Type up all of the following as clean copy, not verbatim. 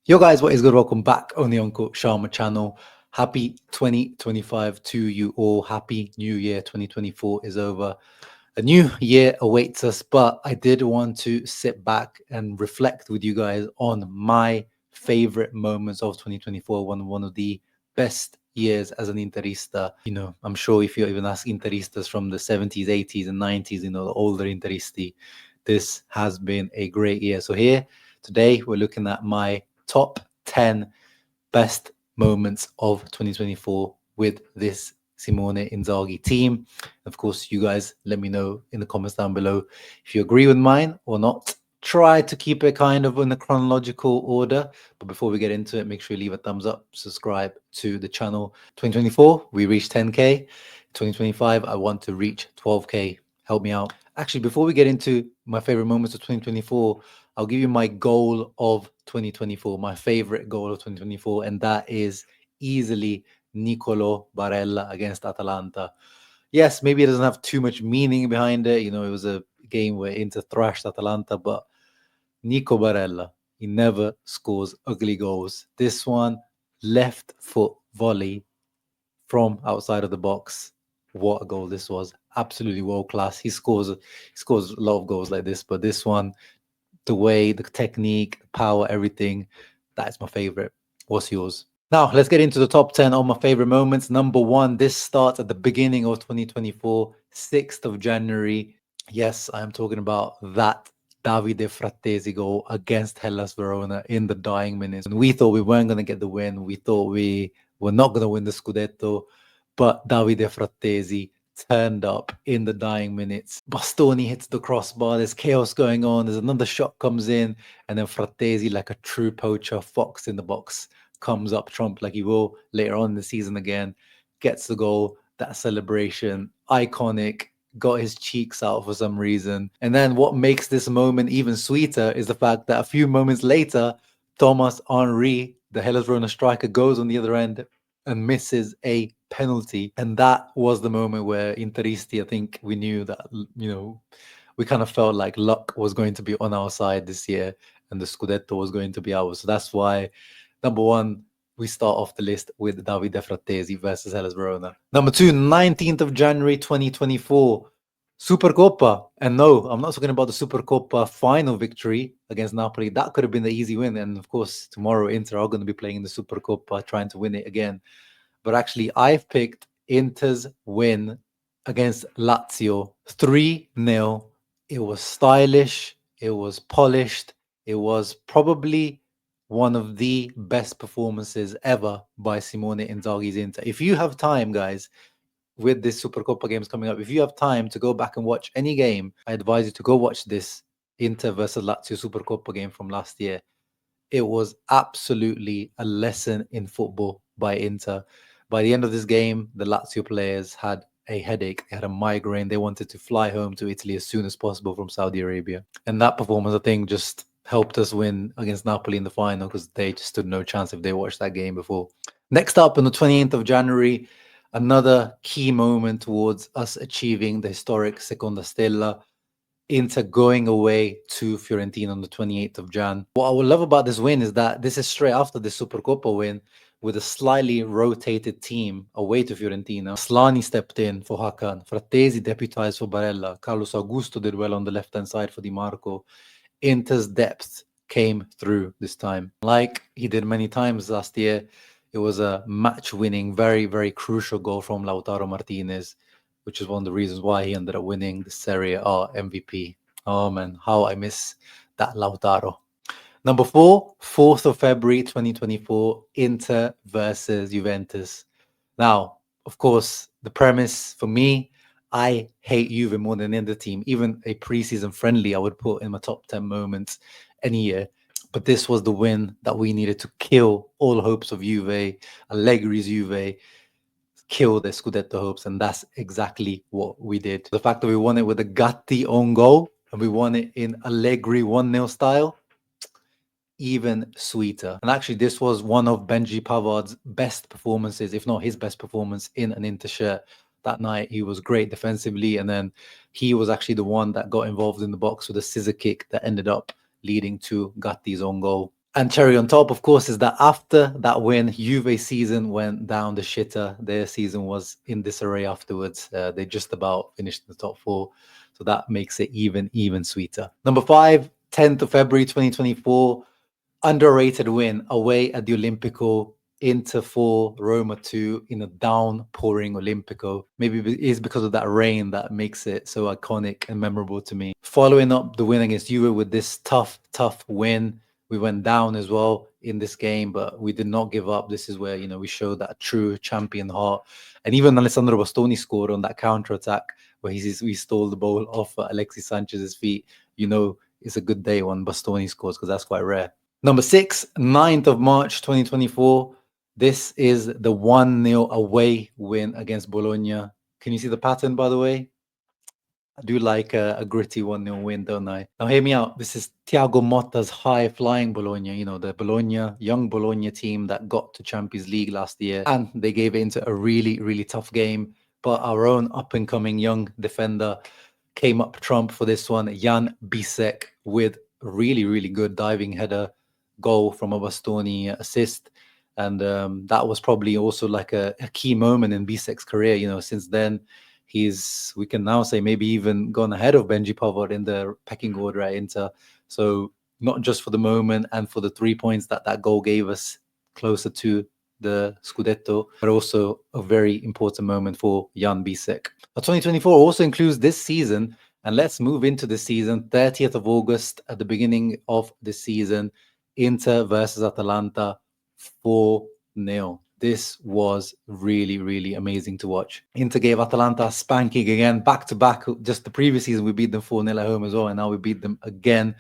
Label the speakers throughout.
Speaker 1: Yo guys, what is good? Welcome back on the Uncle Sharma channel. Happy 2025 to you all. Happy New Year. 2024 is over. A new year awaits us, but I did want to sit back and reflect with you guys on my favorite moments of 2024. One of the best years as an Interista. I'm sure if you even ask Interistas from the 70s, 80s, and 90s, the older Interisti, this has been a great year. So here today, we're looking at my top 10 best moments of 2024 with this Simone Inzaghi team. Of course, you guys let me know in the comments down below if you agree with mine or not. Try to keep it kind of in a chronological order. But before we get into it, make sure you leave a thumbs up, subscribe to the channel. 2024, we reached 10K. 2025, I want to reach 12K. Help me out. Actually, before we get into my favorite moments of 2024, I'll give you my goal of 2024, my favorite goal of 2024, and that is easily Nicolo Barella against Atalanta. Yes, maybe it doesn't have too much meaning behind it. It was a game where Inter thrashed Atalanta, but Nico Barella, he never scores ugly goals. This one, left foot volley from outside of the box. What a goal this was. Absolutely world class. He scores a lot of goals like this, but this one, the way, the technique, the power, everything, that's my favorite. What's yours? Now, let's get into the top 10 of my favorite moments. Number one, this starts at the beginning of 2024, 6th of January. Yes, I am talking about that Davide Frattesi goal against Hellas Verona in the dying minutes. And we thought we weren't going to get the win. We thought we were not going to win the Scudetto, but Davide Frattesi turned up in the dying minutes. Bastoni hits the crossbar. There's chaos going on. There's another shot comes in, and then Frattesi, like a true poacher, fox in the box, comes up trump like he will later on in the season again, gets the goal. That celebration, iconic. Got his cheeks out for some reason. And then what makes this moment even sweeter is the fact that a few moments later, Thomas Henry, the Hellas Verona striker, goes on the other end and misses a penalty. And that was the moment where Interisti, I think we knew that, we kind of felt like luck was going to be on our side this year and the Scudetto was going to be ours. So that's why, number one, we start off the list with Davide Frattesi versus Hellas Verona. Number two, 19th of January 2024, Supercoppa. And no, I'm not talking about the Supercoppa final victory against Napoli. That could have been the easy win. And of course, tomorrow Inter are going to be playing in the Supercoppa, trying to win it again. But actually, I've picked Inter's win against Lazio 3-0. It was stylish. It was polished. It was probably one of the best performances ever by Simone Inzaghi's Inter. If you have time, guys, with this Supercoppa games coming up, if you have time to go back and watch any game, I advise you to go watch this Inter versus Lazio Supercoppa game from last year. It was absolutely a lesson in football by Inter. By the end of this game, the Lazio players had a headache, they had a migraine, they wanted to fly home to Italy as soon as possible from Saudi Arabia. And that performance, I think, just helped us win against Napoli in the final because they just stood no chance if they watched that game before. Next up, on the 28th of January, another key moment towards us achieving the historic Seconda Stella, Inter going away to Fiorentina on the 28th of Jan. What I would love about this win is that this is straight after the Supercoppa win with a slightly rotated team away to Fiorentina. Slani stepped in for Hakan. Frattesi deputized for Barella. Carlos Augusto did well on the left-hand side for Di Marco. Inter's depth came through this time. Like he did many times last year, it was a match-winning, very, very crucial goal from Lautaro Martinez, which is one of the reasons why he ended up winning the Serie A MVP. Oh man, how I miss that Lautaro. Number four, 4th of February 2024, Inter versus Juventus. Now, of course, the premise for me, I hate Juve more than any other team. Even a preseason friendly, I would put in my top 10 moments any year. But this was the win that we needed to kill all hopes of Juve, Allegri's Juve, kill the Scudetto hopes, and that's exactly what we did. The fact that we won it with a Gatti own goal, and we won it in Allegri 1-0 style, even sweeter. And actually, this was one of Benji Pavard's best performances, if not his best performance in an Inter shirt. That night, he was great defensively, and then he was actually the one that got involved in the box with a scissor kick that ended up leading to Gatti's own goal. And cherry on top, of course, is that after that win, Juve season went down the shitter. Their season was in disarray afterwards. They just about finished in the top four. So that makes it even sweeter. Number five, 10th of February 2024, underrated win away at the Olimpico, Inter 4, Roma 2 in a downpouring Olimpico. Maybe it is because of that rain that makes it so iconic and memorable to me. Following up the win against Juve with this tough win, we went down as well in this game, but we did not give up. This is where, we showed that true champion heart. And even Alessandro Bastoni scored on that counter attack where we stole the ball off Alexis Sanchez's feet. It's a good day when Bastoni scores because that's quite rare. Number six, 9th of March 2024. This is the 1-0 away win against Bologna. Can you see the pattern, by the way? I do like a gritty 1-0 win, don't I? Now, hear me out. This is Thiago Motta's high-flying Bologna, the young Bologna team that got to Champions League last year. And they gave it into a really, really tough game. But our own up-and-coming young defender came up trump for this one. Jan Bisek with a really, really good diving header goal from a Bastoni assist. And that was probably also like a key moment in Bisek's career. Since then, we can now say maybe even gone ahead of Benji Pavard in the pecking order at Inter. So not just for the moment and for the 3 points that goal gave us closer to the Scudetto, but also a very important moment for Jan Bisek. 2024 also includes this season, and let's move into the season. 30th of August, at the beginning of the season, Inter versus Atalanta, 4-0. This was really, really amazing to watch. Inter gave Atalanta a spanking again, back to back. Just the previous season, we beat them 4-0 at home as well, and now we beat them again.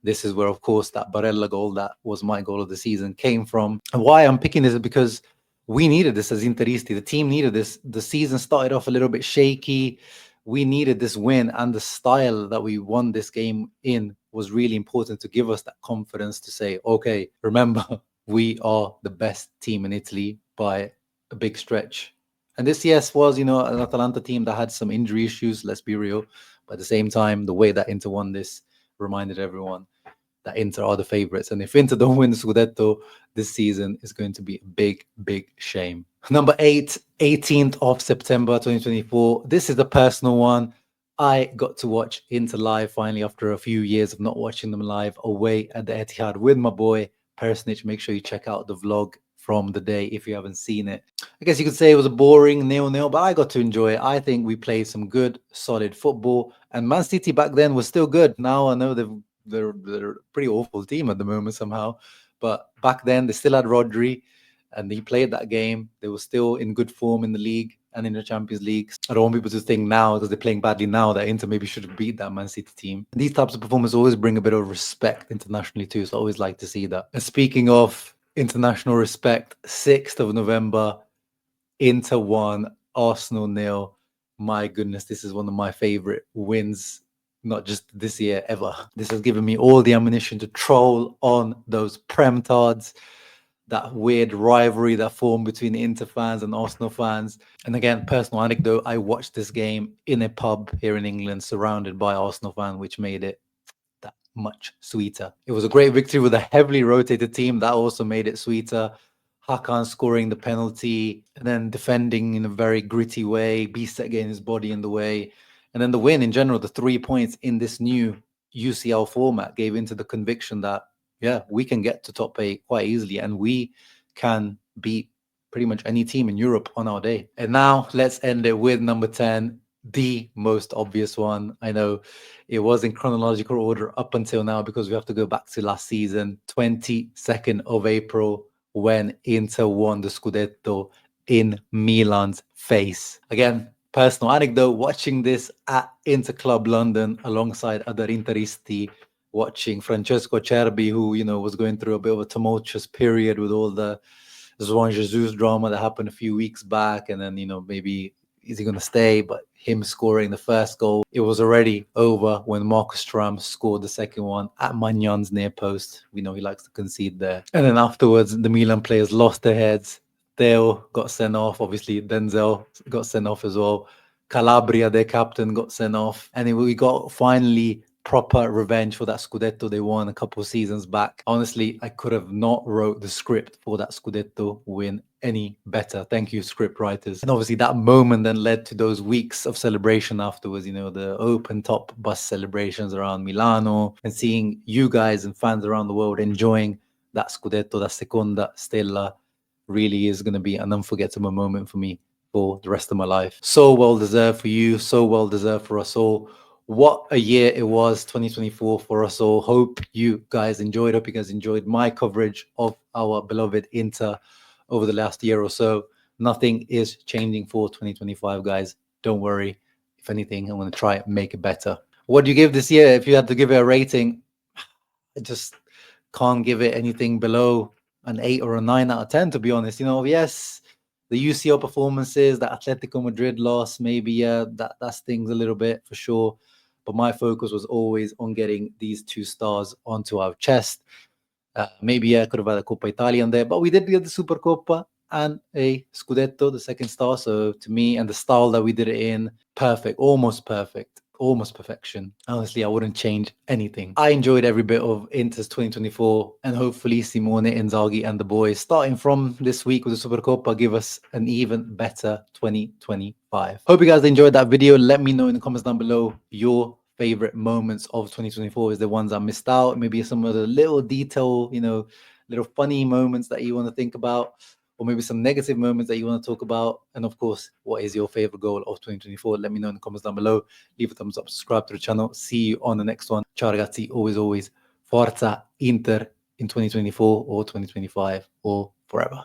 Speaker 1: This is where, of course, that Barella goal, that was my goal of the season, came from. And why I'm picking this is because we needed this as Interisti. The team needed this. The season started off a little bit shaky. We needed this win, and the style that we won this game in was really important to give us that confidence to say, okay, remember, we are the best team in Italy by a big stretch. And this, yes, was, an Atalanta team that had some injury issues, let's be real. But at the same time, the way that Inter won this reminded everyone that Inter are the favourites. And if Inter don't win the Scudetto this season, it's going to be a big, big shame. Number 8, 18th of September 2024. This is a personal one. I got to watch Inter live finally after a few years of not watching them live away at the Etihad with my boy Persnich. Make sure you check out the vlog from the day if you haven't seen it. I guess you could say it was a boring 0-0, but I got to enjoy it. I think we played some good, solid football. And Man City back then was still good. Now I know they're a pretty awful team at the moment somehow. But back then, they still had Rodri, and he played that game. They were still in good form in the league and in the Champions League. I don't want people to think now, because they're playing badly now, that Inter maybe should have beat that Man City team. These types of performances always bring a bit of respect internationally too, so I always like to see that. And speaking of international respect, 6th of November, Inter 1, Arsenal 0. My goodness, this is one of my favorite wins, not just this year, ever. This has given me all the ammunition to troll on those Prem-tards, that weird rivalry that formed between Inter fans and Arsenal fans. And again, personal anecdote, I watched this game in a pub here in England, surrounded by Arsenal fans, which made it that much sweeter. It was a great victory with a heavily rotated team. That also made it sweeter. Hakan scoring the penalty and then defending in a very gritty way, Bisek getting his body in the way. And then the win in general, the 3 points in this new UCL format gave into the conviction that, yeah, we can get to top 8 quite easily and we can beat pretty much any team in Europe on our day. And now let's end it with number 10, the most obvious one. I know it was in chronological order up until now because we have to go back to last season, 22nd of April, when Inter won the Scudetto in Milan's face. Again, personal anecdote, watching this at Inter Club London alongside other Interisti, watching Francesco Cerbi, who, was going through a bit of a tumultuous period with all the Juan Jesus drama that happened a few weeks back. And then, maybe is he going to stay? But him scoring the first goal, it was already over when Marcus Thuram scored the second one at Magnan's near post. We know he likes to concede there. And then afterwards, the Milan players lost their heads. Theo got sent off. Obviously, Denzel got sent off as well. Calabria, their captain, got sent off. And we got finally proper revenge for that Scudetto they won a couple of seasons back. Honestly, I could have not wrote the script for that Scudetto win any better. Thank you, script writers. And obviously that moment then led to those weeks of celebration afterwards, the open top bus celebrations around Milano, and seeing you guys and fans around the world enjoying that Scudetto, that Seconda Stella, really is going to be an unforgettable moment for me for the rest of my life. So well deserved for you, so well deserved for us all. What a year it was, 2024, for us all. Hope you guys enjoyed. Hope you guys enjoyed my coverage of our beloved Inter over the last year or so. Nothing is changing for 2025, guys. Don't worry. If anything, I'm going to try and make it better. What do you give this year? If you had to give it a rating, I just can't give it anything below an 8 or a 9 out of 10, to be honest. Yes, the UCL performances, the Atletico Madrid loss, maybe, that stings a little bit for sure. But my focus was always on getting these 2 stars onto our chest. Maybe I could have had a Coppa Italia in there, but we did get the Supercoppa and a Scudetto, the 2nd star. So to me, and the style that we did it in, perfect, almost perfection. Honestly, I wouldn't change anything. I enjoyed every bit of Inter's 2024, and hopefully Simone Inzaghi and the boys, starting from this week with the Supercoppa, give us an even better 2025. Hope you guys enjoyed that video. Let me know in the comments down below your favorite moments of 2024. Is the ones I missed out? Maybe some of the little detail, little funny moments that you want to think about, or maybe some negative moments that you want to talk about. And of course, what is your favorite goal of 2024? Let me know in the comments down below. Leave a thumbs up, subscribe to the channel. See you on the next one. Ciao ragazzi, always, Forza Inter in 2024 or 2025 or forever.